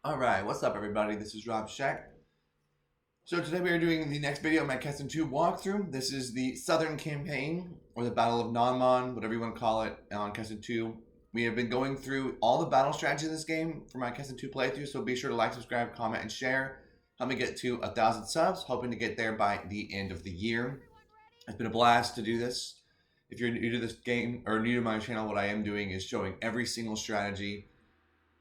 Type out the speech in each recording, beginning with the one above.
Alright, what's up everybody? This is Rob Scheck. So today we are doing the next video of my Kessen 2 walkthrough. This is the Southern Campaign, or the Battle of Nanman, whatever you want to call it, on Kessen 2. We have been going through all the battle strategies in this game for my Kessen 2 playthrough, so be sure to like, subscribe, comment, and share. Help me get to 1,000 subs, hoping to get there by the end of the year. It's been a blast to do this. If you're new to this game, or new to my channel, what I am doing is showing every single strategy,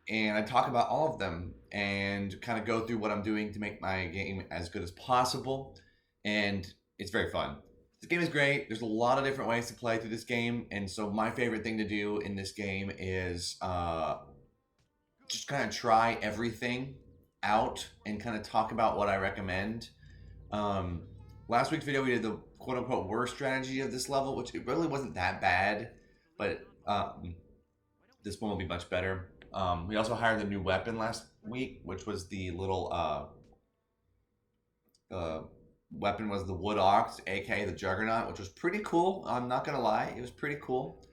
and I talk about all of them and kind of go through what I'm doing to make my game as good as possible, and it's very fun. This game is great. There's a lot of different ways to play through this game, and so my favorite thing to do in this game is just kind of try everything out and kind of talk about what I recommend. Last week's video we did the quote-unquote worst strategy of this level, which it really wasn't that bad, but this one will be much better. We also hired the new weapon last week, which was the little weapon was the Wood Ox, aka the Juggernaut, which was pretty cool. I'm not gonna lie, it was pretty cool.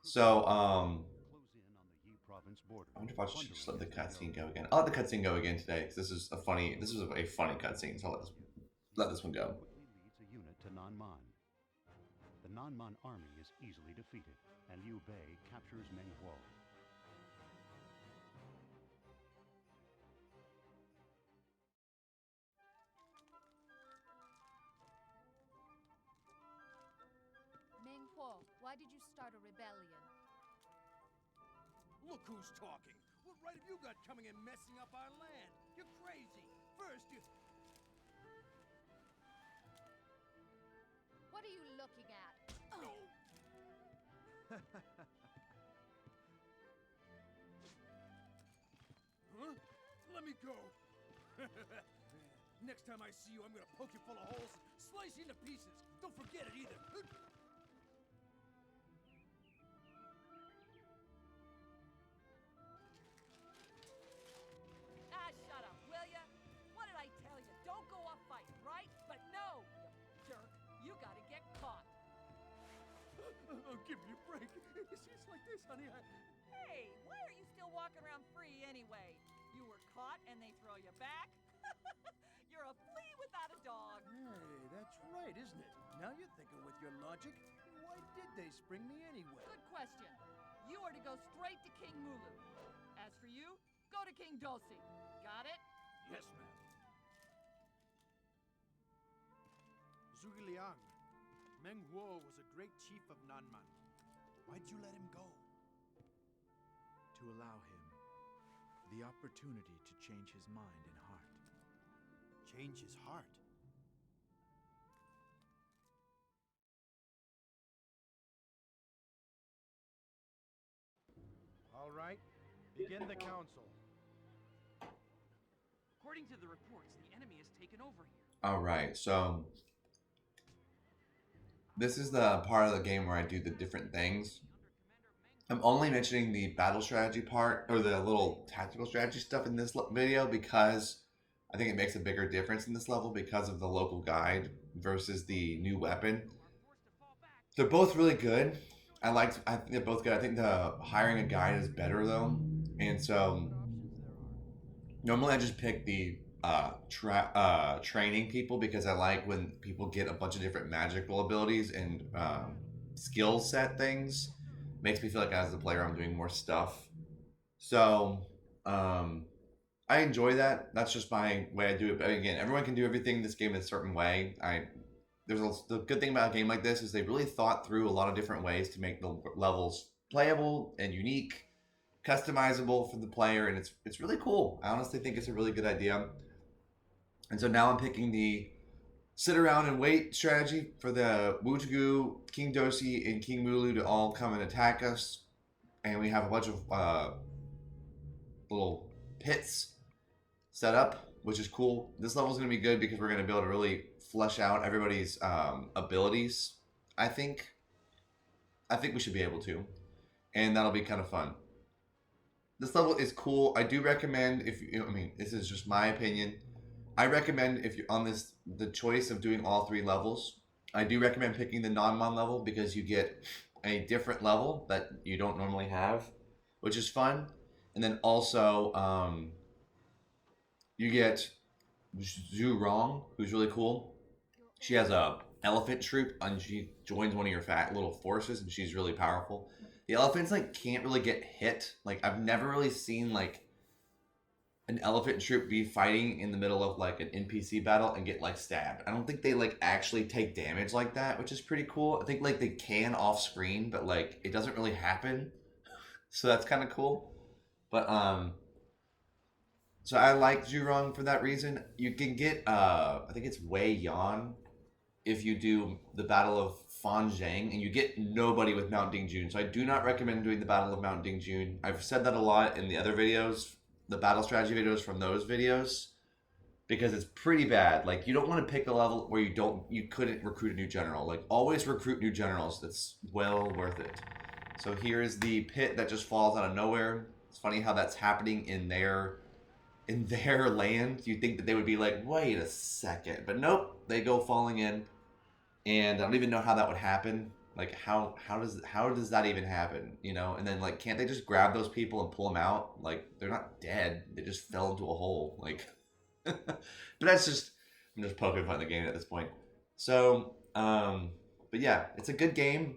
So I wonder if I should just let the cutscene go again. I'll let the cutscene go again today, because this is a funny cutscene, so I'll let this one go. Leads a unit to Nanman. The Nanman army is easily defeated, and Liu Bei captures Menghuo. Menghuo, why did you start a rebellion? Look who's talking. What right have you got coming and messing up our land? You're crazy. First you... What are you looking at? Oh. Huh? Let me go. Next time I see you, I'm gonna poke you full of holes and slice you into pieces. Don't forget it either. Shut up, will ya? What did I tell you? Don't go off fighting, right? But no, you jerk. You gotta get caught. Oh, give me a break. It's like this, honey. Hey, why are you still walking around free anyway? You were caught and they throw you back? You're a flea without a dog. Hey, that's right, isn't it? Now you're thinking with your logic. Why did they spring me anyway? Good question. You are to go straight to King Mulu. As for you, go to King Dosi. Got it? Yes, ma'am. Zhuge Menghuo was a great chief of Nanman. Why'd you let him go? To allow him the opportunity to change his mind and heart. Change his heart? All right, begin the council. According to the reports, the enemy has taken over here. Alright, so this is the part of the game where I do the different things. I'm only mentioning the battle strategy part, or the little tactical strategy stuff in this video, because I think it makes a bigger difference in this level because of the local guide versus the new weapon. They're both really good. I think they're both good. I think the hiring a guide is better though. And so normally I just pick the training people, because I like when people get a bunch of different magical abilities and skill set things. Makes me feel like as the player I'm doing more stuff. So I enjoy that. That's just my way I do it. But again, everyone can do everything in this game in a certain way. The good thing about a game like this is they really thought through a lot of different ways to make the levels playable and unique, customizable for the player, and it's really cool. I honestly think it's a really good idea. And so now I'm picking the sit around and wait strategy for the Wujugu, King Dosi, and King Mulu to all come and attack us. And we have a bunch of little pits set up, which is cool. This level is going to be good because we're going to be able to really flesh out everybody's abilities. I think we should be able to, and that'll be kind of fun. This level is cool. I do recommend, this is just my opinion. I recommend if you're on the choice of doing all 3 levels, I do recommend picking the Nanman level, because you get a different level that you don't normally have, which is fun. And then also, You get Zhu Rong, who's really cool. She has a elephant troop, and she joins one of your fat little forces, and she's really powerful. The elephants like can't really get hit. Like I've never really seen like an elephant troop be fighting in the middle of like an NPC battle and get like stabbed. I don't think they like actually take damage like that, which is pretty cool. I think like they can off screen, but like it doesn't really happen. So that's kind of cool. But so I like Zhurong for that reason. You can get I think it's Wei Yan if you do the Battle of Fanzhang, and you get nobody with Mount Dingjun. So I do not recommend doing the Battle of Mount Dingjun. I've said that a lot in the other videos, the battle strategy videos from those videos, because it's pretty bad. Like you don't want to pick a level where you couldn't recruit a new general. Like always recruit new generals. That's well worth it. So here's the pit that just falls out of nowhere. It's funny how that's happening in their land. You think that they would be like, wait a second, but nope, they go falling in, and I don't even know how that would happen. Like how does that even happen? You know? And then like, can't they just grab those people and pull them out? Like they're not dead; they just fell into a hole. Like, but that's just I'm just poking fun at the game at this point. So, but yeah, it's a good game.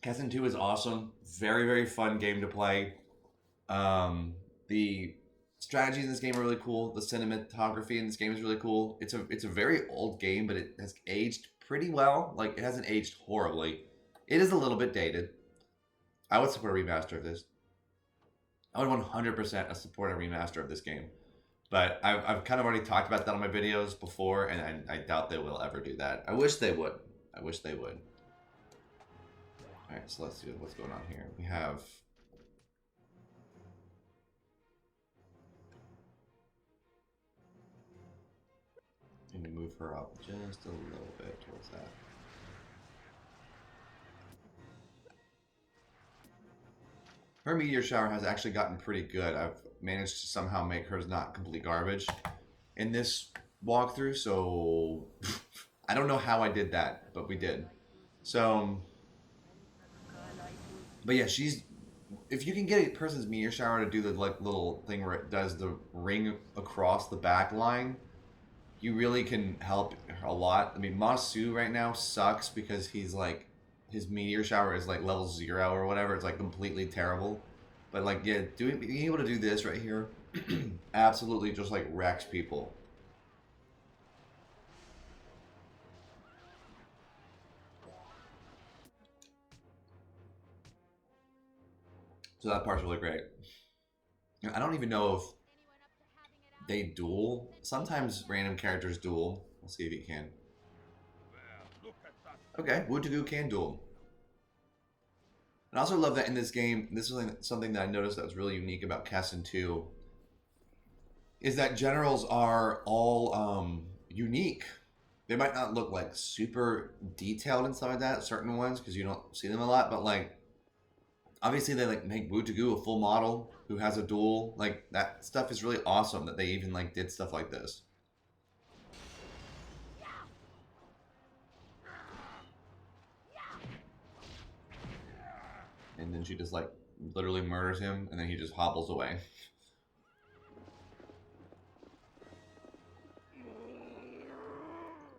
Kessen 2 is awesome. Very very fun game to play. The strategies in this game are really cool. The cinematography in this game is really cool. It's a very old game, but it has aged pretty well. Like it hasn't aged horribly. It is a little bit dated. I would support a remaster of this. I would 100% support a remaster of this game. But I've kind of already talked about that on my videos before, and I doubt they will ever do that. I wish they would. I wish they would. All right, so let's see what's going on here. We have. Let me move her up just a little bit towards that. Her meteor shower has actually gotten pretty good. I've managed to somehow make hers not complete garbage in this walkthrough, so I don't know how I did that, but we did. So, but yeah, if you can get a person's meteor shower to do the like little thing where it does the ring across the back line, you really can help a lot. I mean, Masu right now sucks because he's like, his meteor shower is like level 0 or whatever. It's like completely terrible. But like, yeah, being able to do this right here absolutely just like wrecks people. So that part's really great. I don't even know if they duel. Sometimes random characters duel. We'll see if he can. Okay, Wutagu can duel. And I also love that in this game, this is something that I noticed that was really unique about Kessen 2, is that generals are all unique. They might not look like super detailed and stuff like that, certain ones, because you don't see them a lot, but like, obviously they like make Wutagu a full model who has a duel. Like that stuff is really awesome that they even like did stuff like this. And then she just like literally murders him, and then he just hobbles away.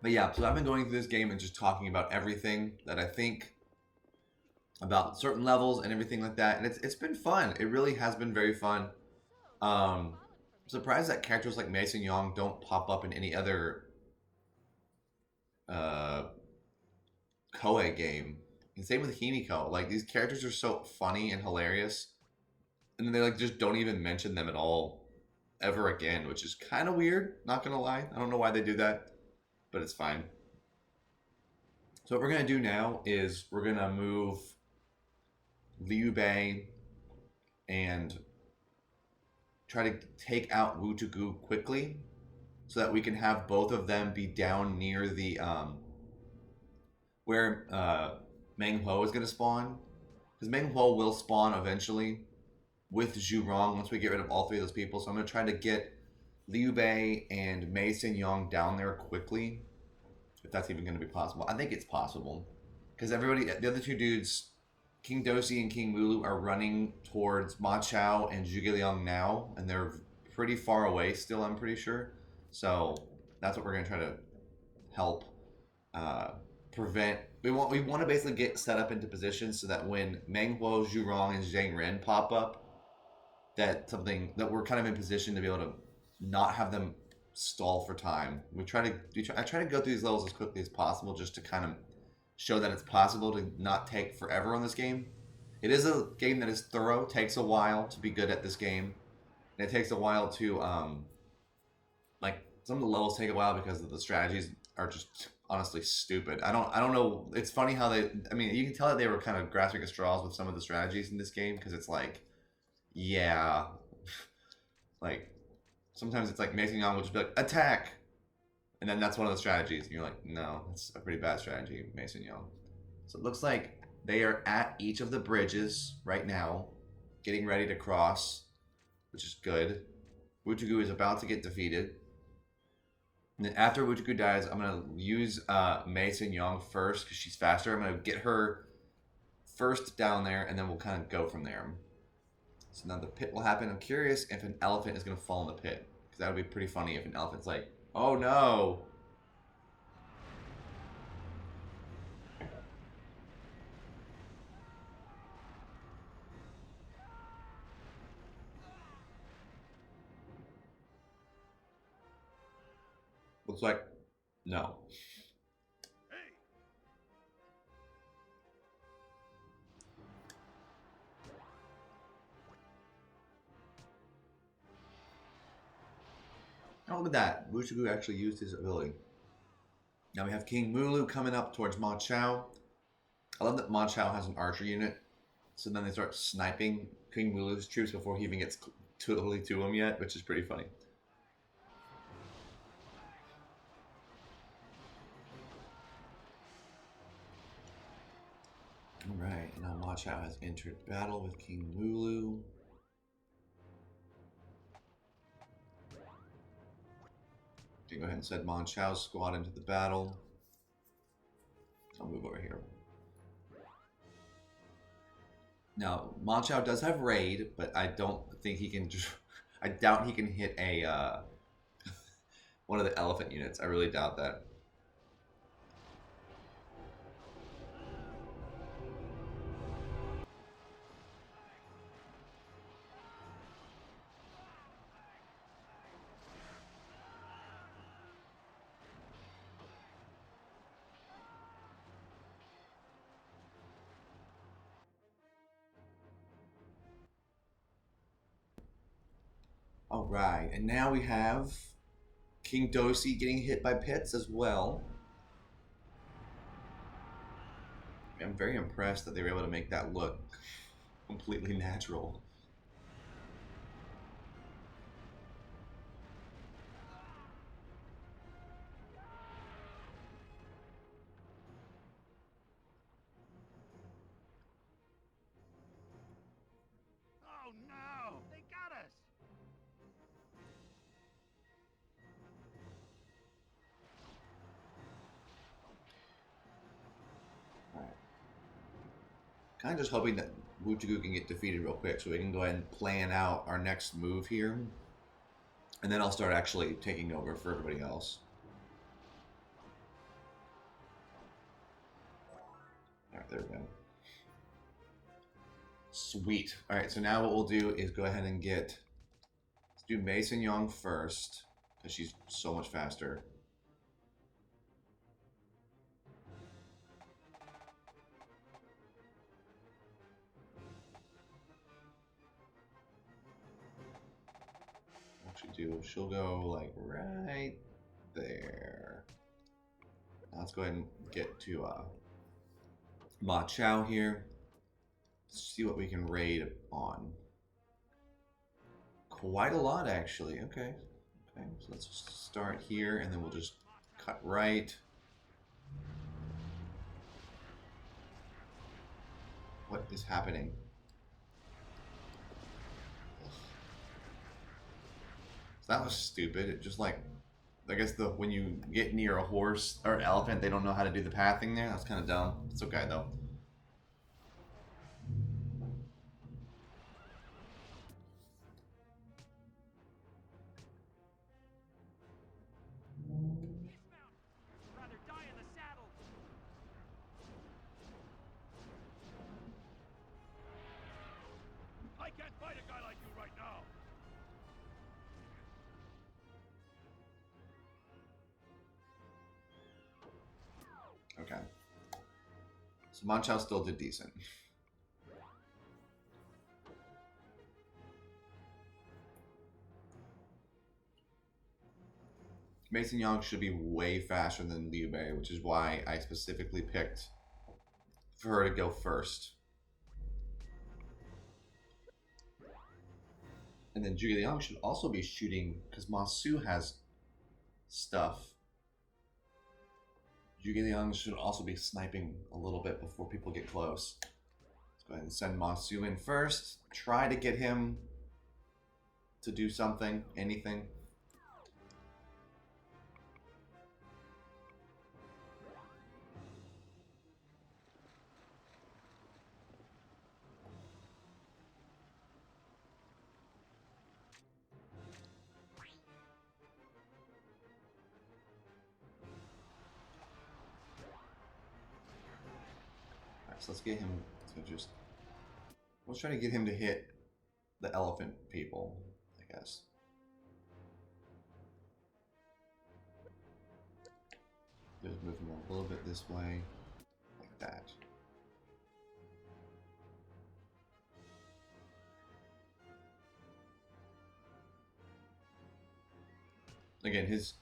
But yeah, so I've been going through this game and just talking about everything that I think about certain levels and everything like that, and it's been fun. It really has been very fun. I'm surprised that characters like Mason Yong don't pop up in any other Koei game. And same with Himiko. Like these characters are so funny and hilarious, and then they like just don't even mention them at all ever again, which is kind of weird. Not gonna lie, I don't know why they do that, but it's fine. So what we're gonna do now is we're gonna move Liu Bei and try to take out Wutagu quickly, so that we can have both of them be down near the where Meng Huo is going to spawn, because Meng Huo will spawn eventually with Zhu Rong once we get rid of all three of those people. So I'm going to try to get Liu Bei and Mei Sin Yong down there quickly, if that's even going to be possible. I think it's possible, because everybody, the other two dudes, King Dosi and King Mulu, are running towards Ma Chao and Zhuge Liang now, and they're pretty far away still, I'm pretty sure. So that's what we're gonna try to help prevent. We want to basically get set up into position so that when Meng Huo, Zhu Rong, and Zhang Ren pop up, that we're kind of in position to be able to not have them stall for time. I try to go through these levels as quickly as possible just to kind of show that it's possible to not take forever on this game. It is a game that is thorough, takes a while to be good at this game, and it takes a while to like some of the levels take a while because of the strategies are just honestly stupid. I don't know. It's funny how you can tell that they were kind of grasping at straws with some of the strategies in this game because it's like, yeah, like sometimes it's like Mason Young will just be like attack, and then that's one of the strategies, and you're like, no, that's a pretty bad strategy, Mason Young. So it looks like they are at each of the bridges right now, getting ready to cross, which is good. Wutugu is about to get defeated. And then after Wutugu dies, I'm going to use Mason Young first because she's faster. I'm going to get her first down there, and then we'll kind of go from there. So now the pit will happen. I'm curious if an elephant is going to fall in the pit, because that would be pretty funny if an elephant's like, oh no! Looks like no. Oh, look at that. Wutugu actually used his ability. Now we have King Mulu coming up towards Ma Chao. I love that Ma Chao has an archer unit. So then they start sniping King Mulu's troops before he even gets totally to him yet, which is pretty funny. Alright, and now Ma Chao has entered battle with King Mulu. Okay, go ahead and send Ma Chao's squad into the battle. I'll move over here. Now, Ma Chao does have raid, but I don't think he can just... I doubt he can hit a one of the elephant units. I really doubt that. Alright, and now we have King Dosi getting hit by pits as well. I'm very impressed that they were able to make that look completely natural. Oh no! They got us! Kind of just hoping that Wutugu can get defeated real quick so we can go ahead and plan out our next move here. And then I'll start actually taking over for everybody else. Alright, there we go. Sweet. Alright, so now what we'll do is go ahead and let's do Mason Young first, because she's so much faster. She'll go like right there. Now let's go ahead and get to Ma Chao here. Let's see what we can raid on. Quite a lot actually. Okay. Okay, so let's just start here and then we'll just cut right. What is happening? That was stupid. It just like, I guess when you get near a horse or an elephant, they don't know how to do the pathing there. That's kind of dumb. It's okay though. So Monchao still did decent. Mason Young should be way faster than Liu Bei, which is why I specifically picked for her to go first. And then Zhuge Liang should also be shooting because Ma Su has stuff. Zhuge Liang should also be sniping a little bit before people get close. Let's go ahead and send Ma Su in first. Try to get him to do something, anything. So let's get him to just... Let's try to get him to hit the elephant people, I guess. Just move him a little bit this way, like that. Again, his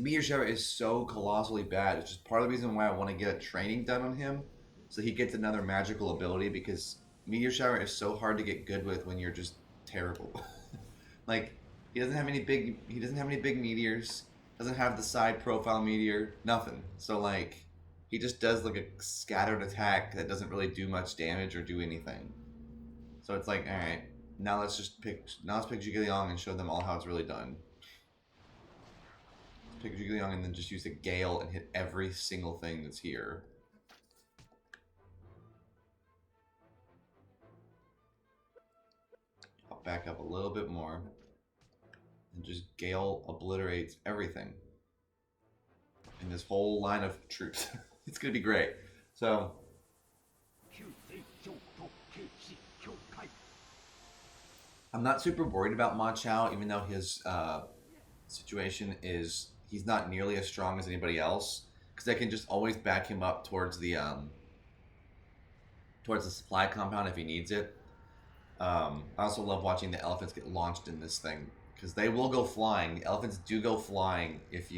meteor shower is so colossally bad. It's just part of the reason why I want to get a training done on him, so he gets another magical ability, because meteor shower is so hard to get good with when you're just terrible. Like, he doesn't have any big meteors, doesn't have the side profile meteor, nothing. So like, he just does like a scattered attack that doesn't really do much damage or do anything. So it's like, all right, now let's pick Zhuge Liang and show them all how it's really done. Pick Zhuge Liang and then just use a gale and hit every single thing that's here. I'll back up a little bit more. And just gale obliterates everything. In this whole line of troops. It's gonna be great. So... I'm not super worried about Ma Chao, even though his situation is... He's not nearly as strong as anybody else, because I can just always back him up towards the supply compound if he needs it. I also love watching the elephants get launched in this thing, because they will go flying. The elephants do go flying if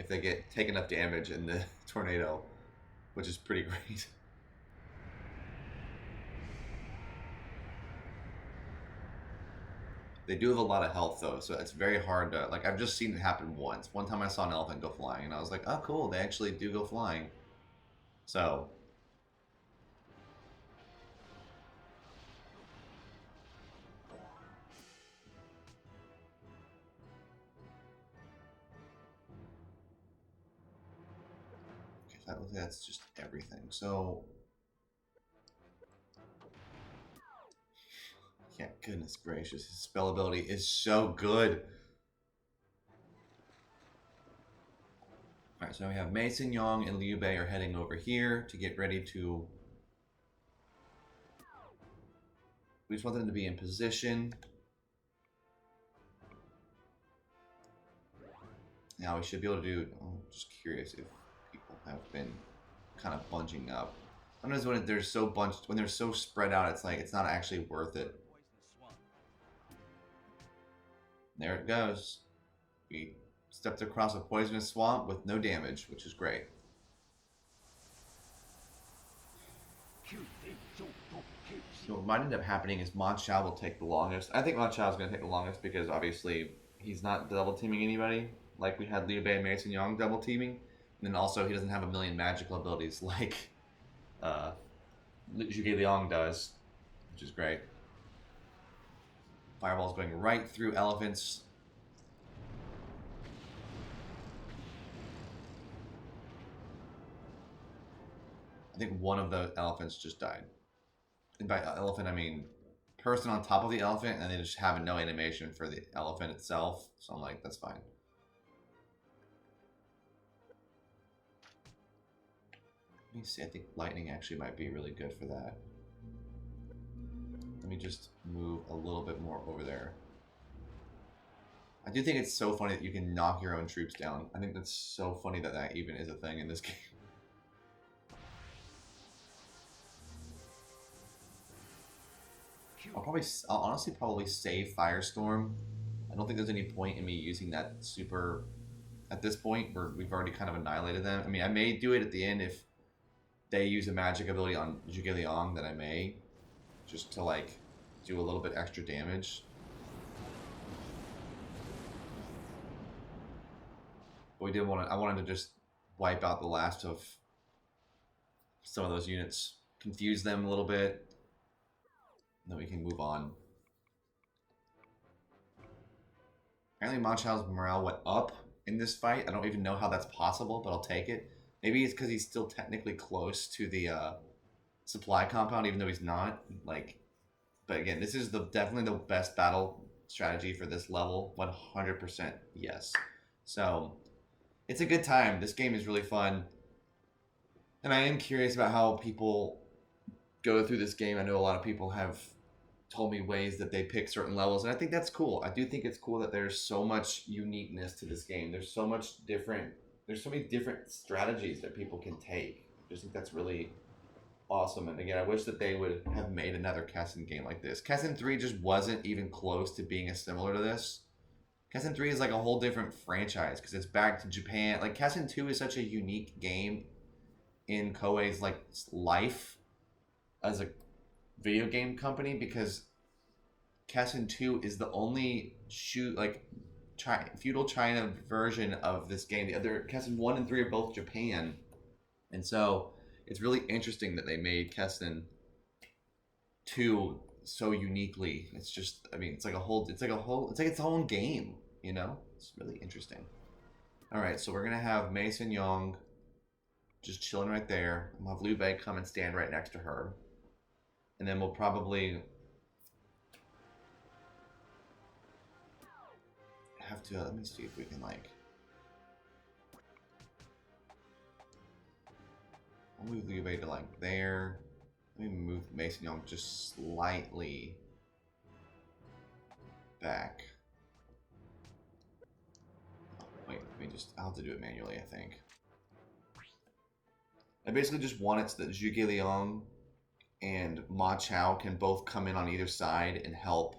they take enough damage in the tornado, which is pretty great. They do have a lot of health, though, so it's very hard to... Like, I've just seen it happen once. One time I saw an elephant go flying, and I was like, oh, cool, they actually do go flying. So... Okay, that's just everything. So... Yeah, goodness gracious, his spell ability is so good. Alright, so now we have Mason Yong and Liu Bei are heading over here to get ready to... We just want them to be in position. Now we should be able to do... I'm just curious if people have been kind of bunching up. Sometimes when they're so bunched, when they're so spread out, it's like, it's not actually worth it. There it goes. We stepped across a poisonous swamp with no damage, which is great. So what might end up happening is Ma Chao will take the longest. I think Ma Chao is going to take the longest because obviously he's not double teaming anybody like we had Liu Bei and Mason Yong double teaming. And then also he doesn't have a million magical abilities like Zhuge Liang does, which is great. Fireball's going right through elephants. I think one of the elephants just died. And by elephant, I mean person on top of the elephant, and they just have no animation for the elephant itself. So I'm like, that's fine. Let me see, I think lightning actually might be really good for that. Let me just move a little bit more over there. I do think it's so funny that you can knock your own troops down. I think that's so funny that that even is a thing in this game. I'll honestly probably save Firestorm. I don't think there's any point in me using that super at this point where we've already kind of annihilated them. I mean, I may do it at the end if they use a magic ability on Zhuge Liang, that I may, just to like do a little bit extra damage. But we did want to. I wanted to just wipe out the last of some of those units, confuse them a little bit, and then we can move on. Apparently, Ma Chao's morale went up in this fight. I don't even know how that's possible, but I'll take it. Maybe it's because he's still technically close to the supply compound, even though he's not. Like, but again, this is definitely the best battle strategy for this level. 100% yes. So it's a good time. This game is really fun, and I am curious about how people go through this game. I know a lot of people have told me ways that they pick certain levels, and I think that's cool. I do think it's cool that there's so much uniqueness to this game. There's so many different strategies that people can take. I just think that's really awesome. And again, I wish that they would have made another Kessen game like this. Kessen 3 just wasn't even close to being as similar to this. Kessen 3 is like a whole different franchise because it's back to Japan. Like, Kessen 2 is such a unique game in Koei's like life as a video game company, because Kessen 2 is the only feudal China version of this game. The other Kessen 1 and 3 are both Japan, and so it's really interesting that they made Kessen 2 so uniquely. It's just, I mean, it's like its own game, you know? It's really interesting. All right, so we're gonna have Mason Young just chilling right there. We'll have Liu Bei come and stand right next to her. And then we'll probably have to, let me see if we can like, I'll move Liu Bei to like there. Let me move Mason Young just slightly back. Oh, wait, I'll have to do it manually, I think. I basically just want it so that Zhuge Liang and Ma Chao can both come in on either side and help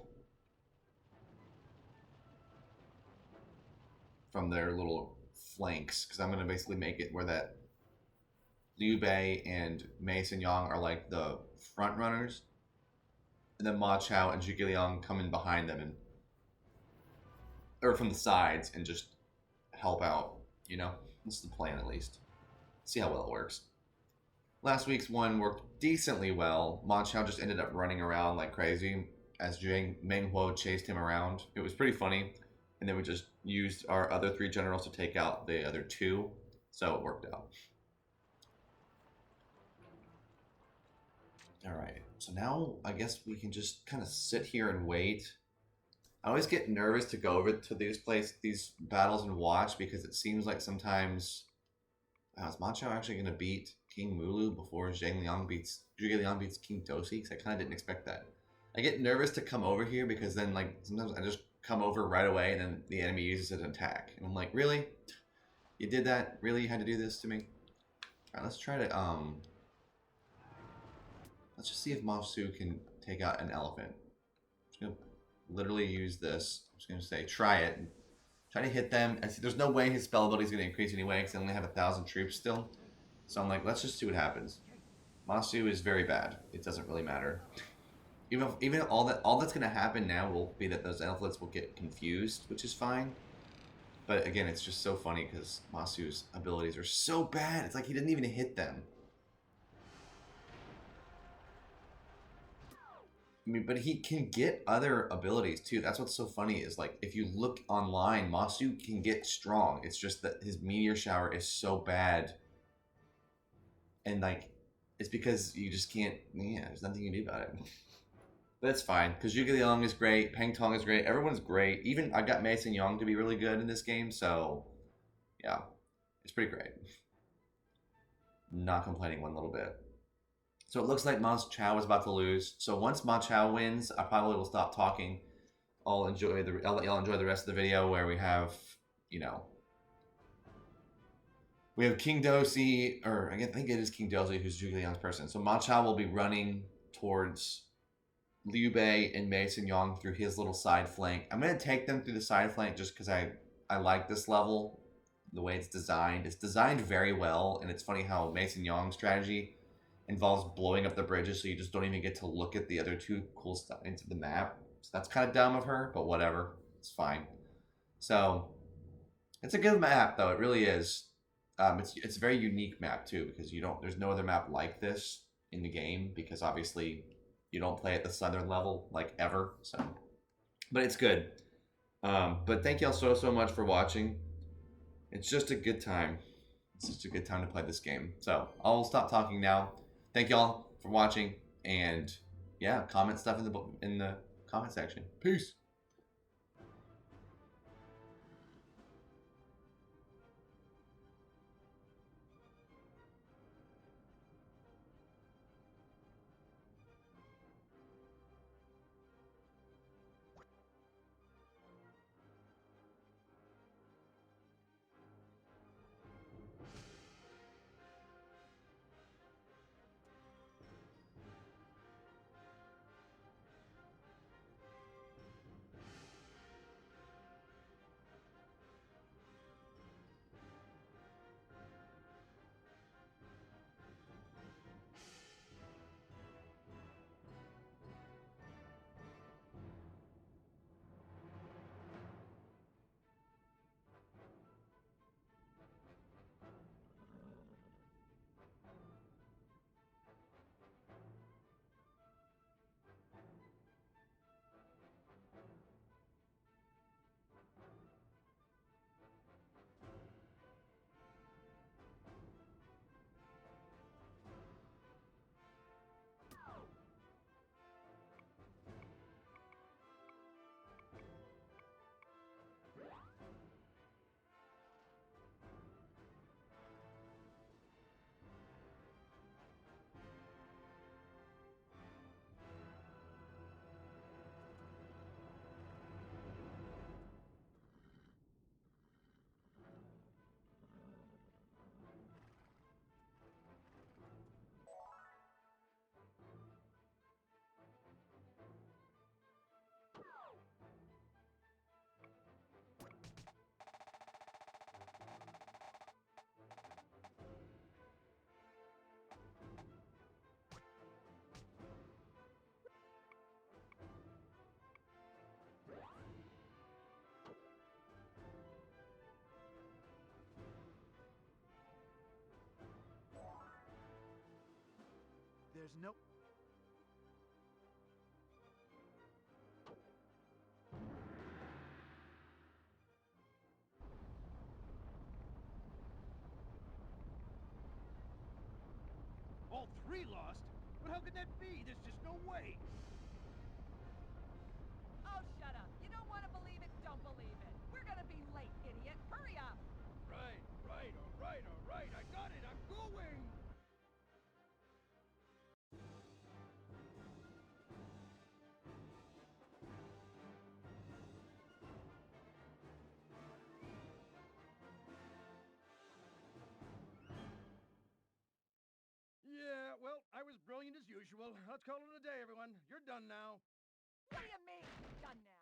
from their little flanks, because I'm going to basically make it where that Liu Bei and Mason Yang are like the front runners, and then Ma Chao and Zhuge Liang come in behind them, or from the sides, and just help out, you know? This is the plan, at least. See how well it works. Last week's one worked decently well. Ma Chao just ended up running around like crazy as Meng Huo chased him around. It was pretty funny. And then we just used our other 3 generals to take out the other 2. So it worked out. Alright, so now I guess we can just kind of sit here and wait. I always get nervous to go over to these battles and watch, because it seems like sometimes... is Ma Chao actually going to beat King Mulu before Zhuge Liang beats King Dosi? Because I kind of didn't expect that. I get nervous to come over here because then, like, sometimes I just come over right away and then the enemy uses it to attack. And I'm like, really? You did that? Really? You had to do this to me? Alright, let's try to, let's just see if Ma Su can take out an elephant. I'm just going to literally use this. I'm just going to say, try it. Try to hit them. I see there's no way his spell ability is going to increase anyway, because I only have 1,000 troops still. So I'm like, let's just see what happens. Ma Su is very bad. It doesn't really matter. Even all that's going to happen now will be that those elephants will get confused, which is fine. But again, it's just so funny because Ma Su's abilities are so bad. It's like he didn't even hit them. I mean, but he can get other abilities too. That's what's so funny, is like, if you look online, Ma Su can get strong. It's just that his meteor shower is so bad. And like, it's because you just can't, yeah, there's nothing you can do about it. But it's fine, because Zhuge Liang is great, Peng Tong is great, everyone's great. Even I got Mason Young to be really good in this game, so yeah, it's pretty great. Not complaining one little bit. So it looks like Ma Chao is about to lose. So once Ma Chao wins, I probably will stop talking. I'll enjoy the rest of the video where we have, you know, we have King Dosi, or I think it is King Dosi who's Zhuge Liang's person. So Ma Chao will be running towards Liu Bei and Mason Yong through his little side flank. I'm gonna take them through the side flank just because I like this level, the way it's designed. It's designed very well, and it's funny how Mason Yong's strategy involves blowing up the bridges, so you just don't even get to look at the other two cool stuff into the map. So that's kind of dumb of her, but whatever, it's fine. So it's a good map, though. It really is. It's a very unique map too because you don't. There's no other map like this in the game because obviously you don't play at the southern level like ever. So, but it's good. But thank y'all so much for watching. It's just a good time. It's just a good time to play this game. So I'll stop talking now. Thank y'all for watching, and yeah, comment stuff in the comment section. Peace. There's no... All three lost? But how could that be? There's just no way. Oh, shut up. You don't want to believe it? Don't believe it. We're gonna be late, idiot. Hurry up. Right, all right. I got it. I'm going. Yeah, well, I was brilliant as usual. Let's call it a day, everyone. You're done now. What do you mean, done now?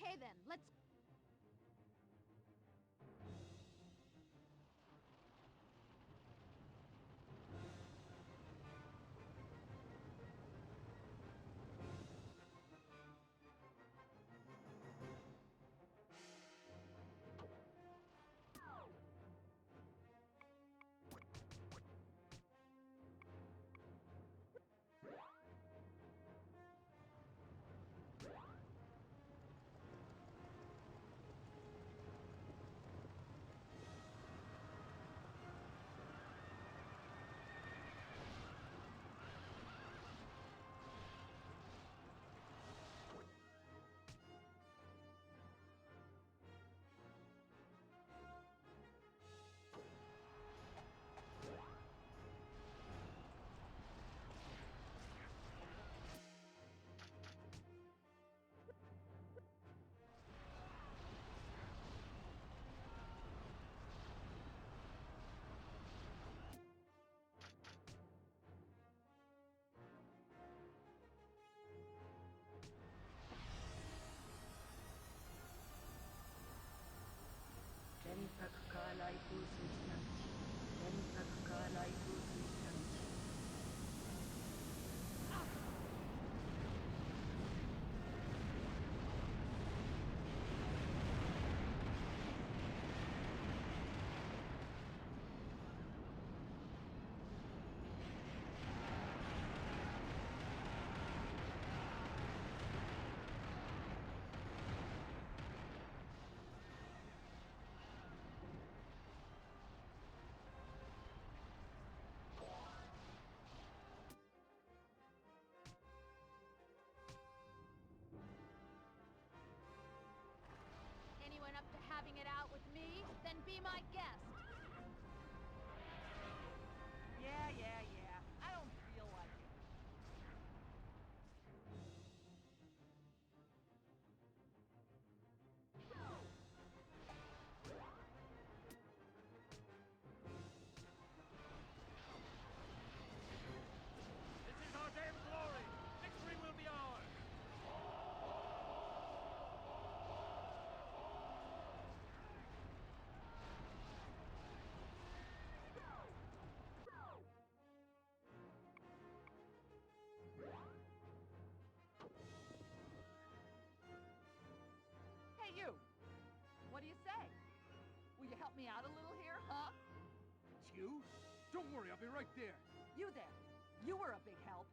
Okay then, let's... Anyone up to having it out with me? Then be my guest. Yeah. I don't feel like it. This is our day of glory! Victory will be ours! Hey, you! What do you say? Will you help me out a little here, huh? It's you? Don't worry, I'll be right there. You there. You were a big help.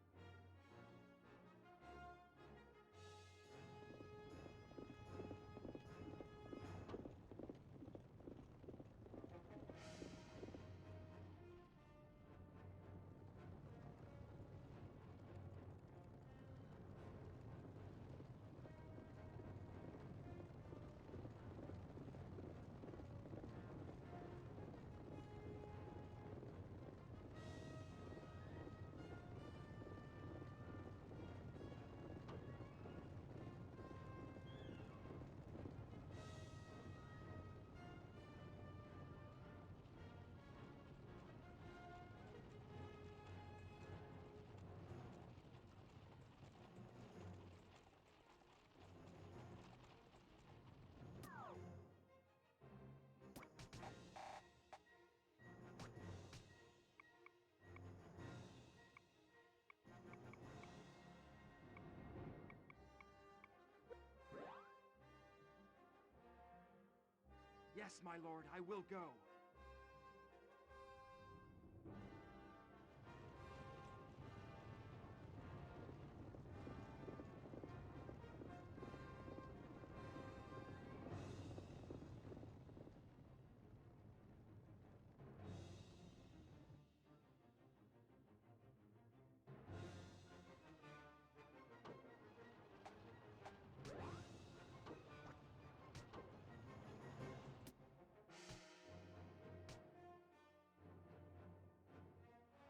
Yes, my lord, I will go.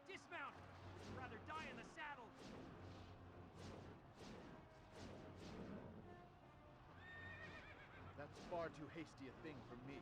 Dismount! Would you rather die in the saddle? That's far too hasty a thing for me.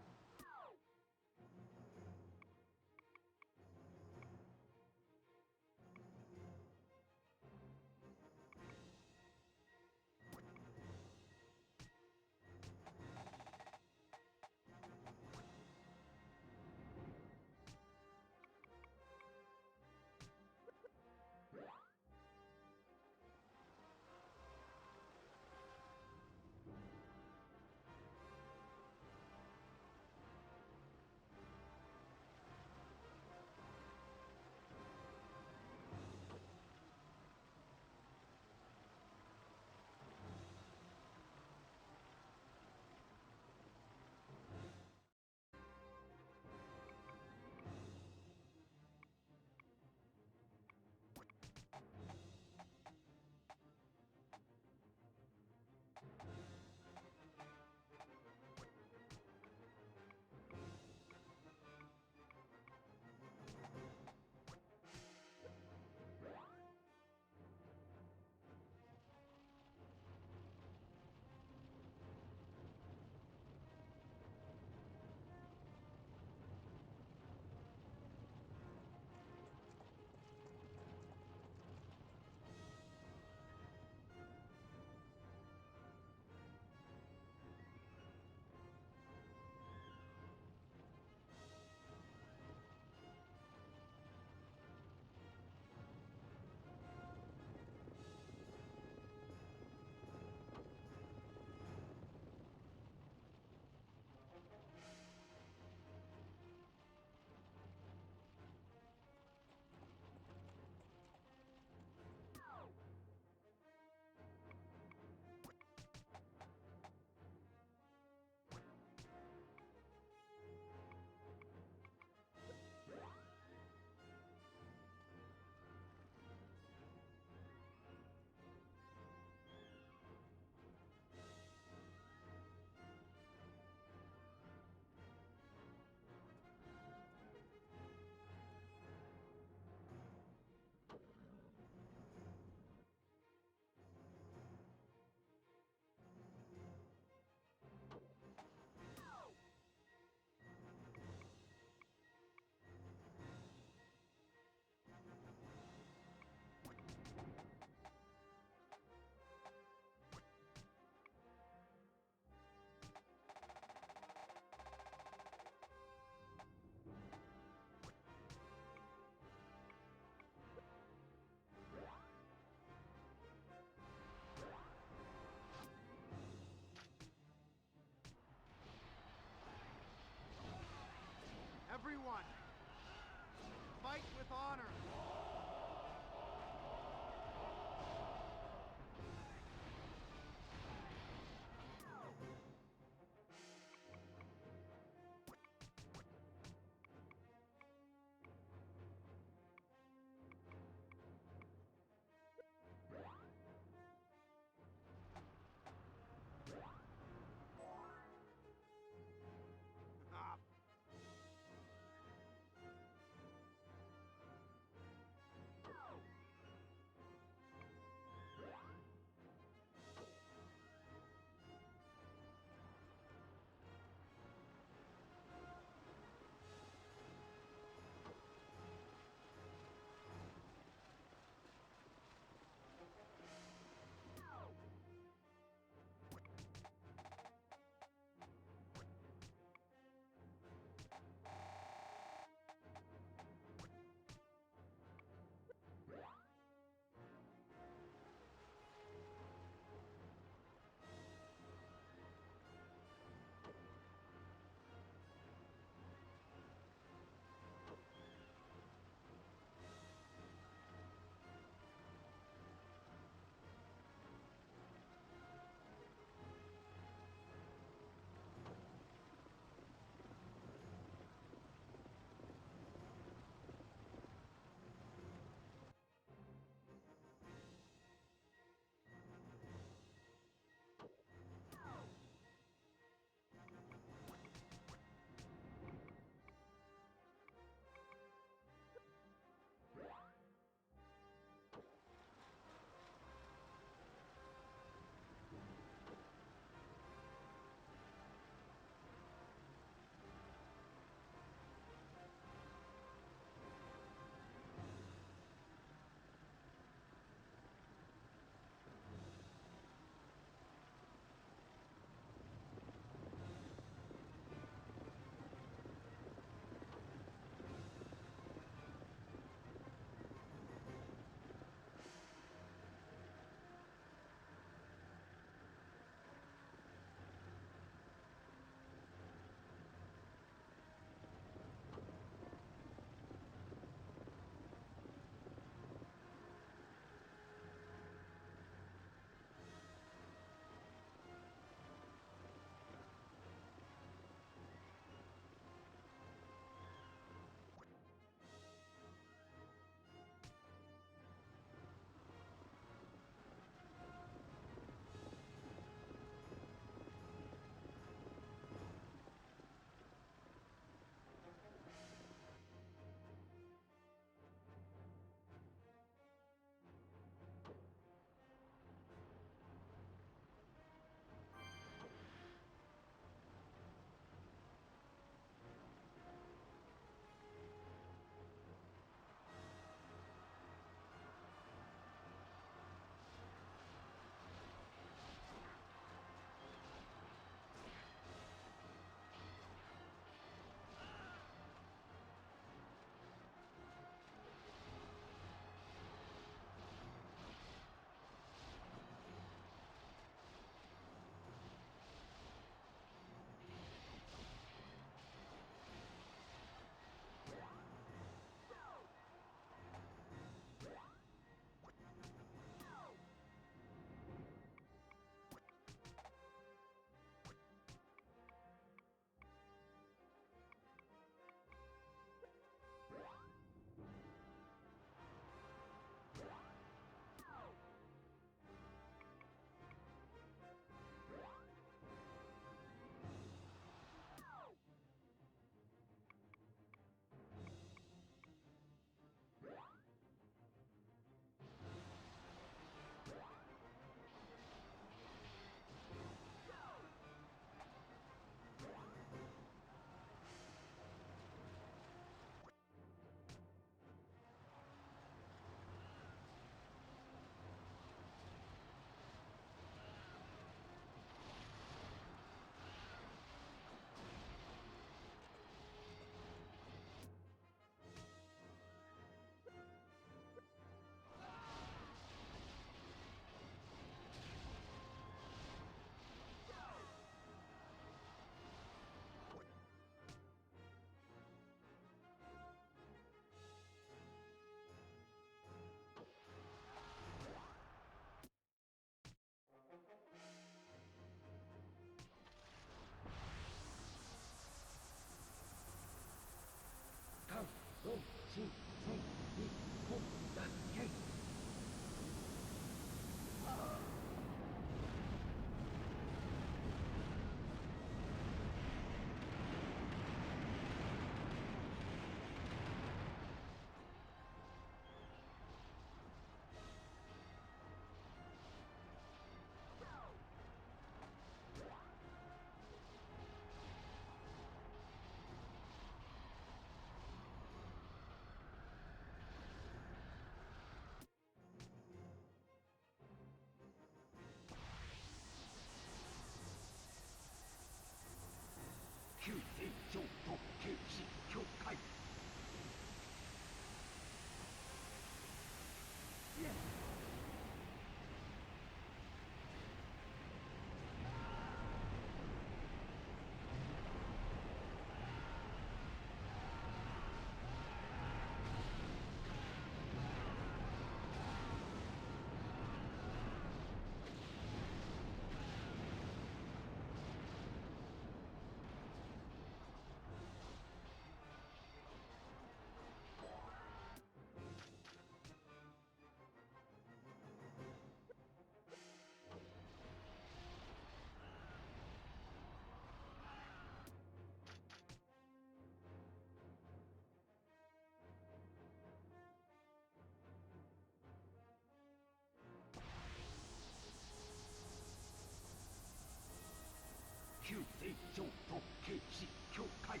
京都警視協会。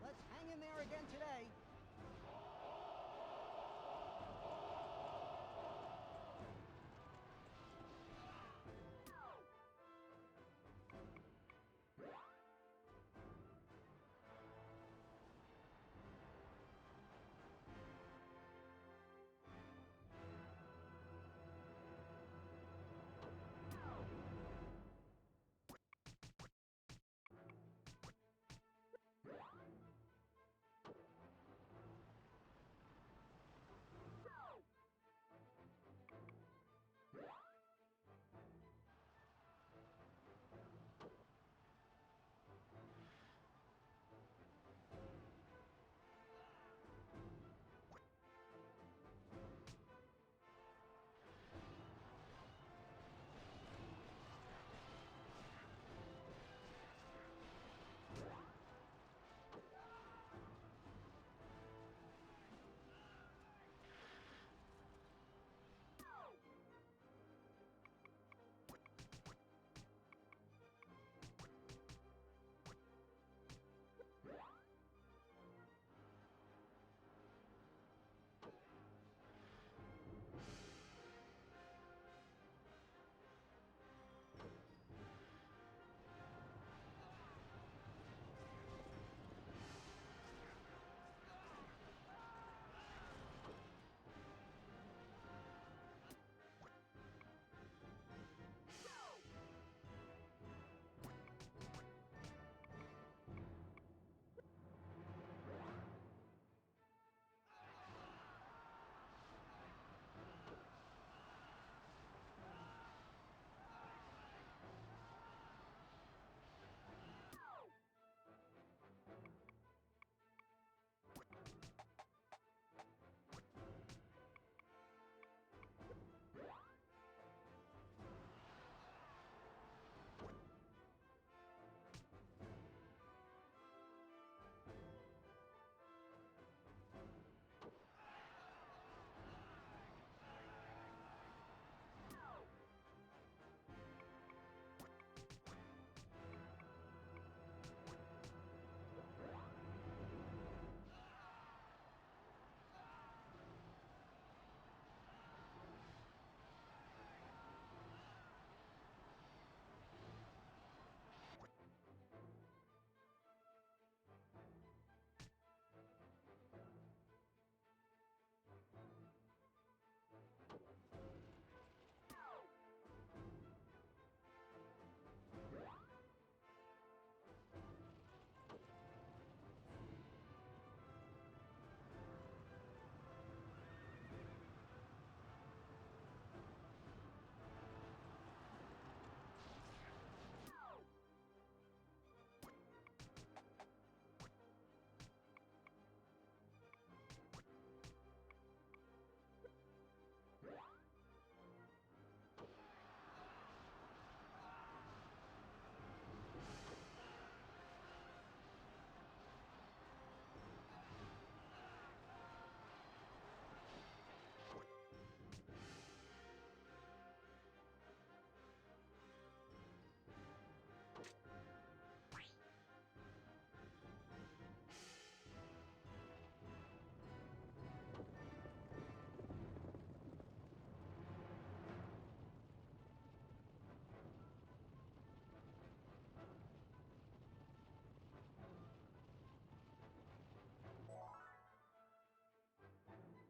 Let's hang in there again today.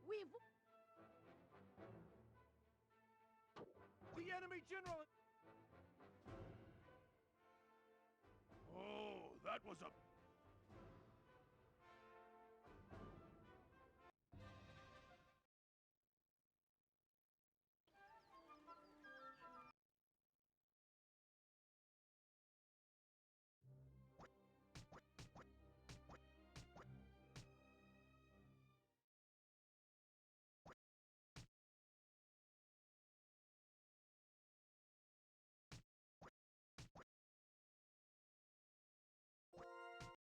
We've The enemy general. Oh, that was a